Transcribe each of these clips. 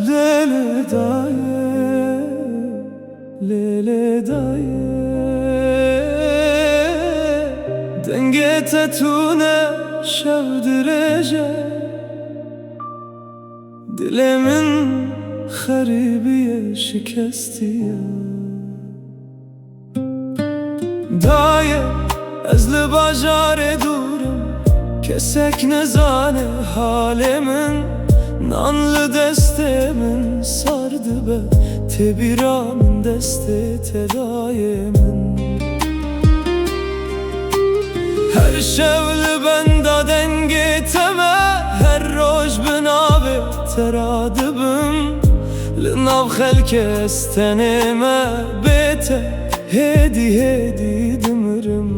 Lele daye, lele daye, denge tetune şevdirece, dilimin xaribiye şikestiye. Daye ez li bajarê durim, kesek nezane halimin. Nanlı deste min sardı be, tebira min deste tedaye min. Her şevli benda denge teme, her roj binave teradibim. Li nav xelke esteneme bete, hedi hedi dimirim.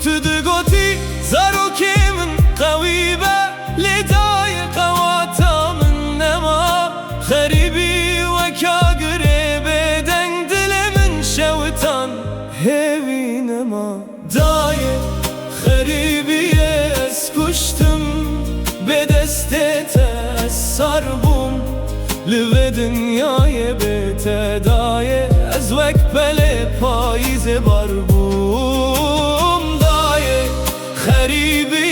Tüdü goti zaroki min qavibe, لدای قواتم نما خریبی و کاغریب دنگ دل من شوتان هیوی نما. دای خریبی از کشتم به دستت از سر بوم لو دنیای بیت. دای از وک پله پاییز بار بوم. دای خریبی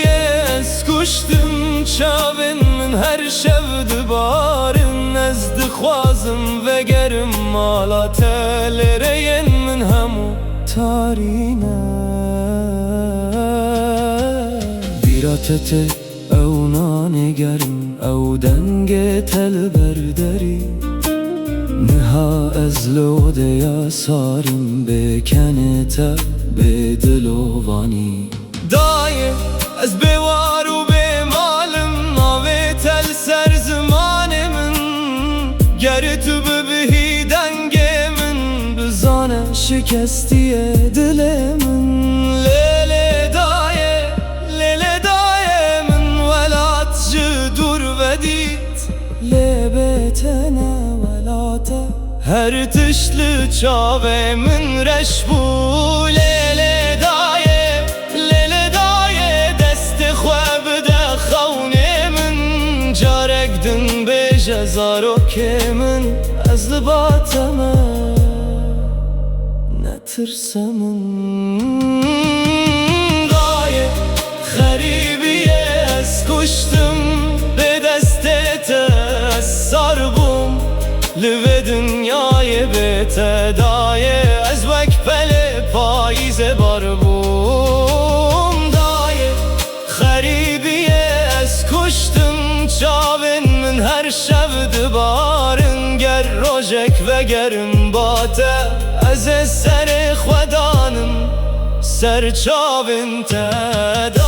از کشتم چاوین من هر شب دبارن از دخوازم و گرم مالا تلرین من همو تارینه. بیراتت او نانگرم او دنگ تل بردری. نها از لوده یا سارم بکنت به دلوانی. دای از بیوار و سر زمان من گر تو ببهی دنگ من بزانه شکستی دل من. لیل دایه من ولات جدور ودید لبتنه ولاته هر تشل چاوه من رشبو. لیل دایه دست خواب ده خونه جارگدن به جزارو که من از لباتمه نترسمن. دایه خریبیه از کشتم به دستت از سر بوم لو دنیای بیت. دایه از وک پله پاییز بار بوم. دایه خریبیه از کشتم چاوین من هر شب دبارن گر روژک و گرم باته از سر خودانم سر چاوین تد.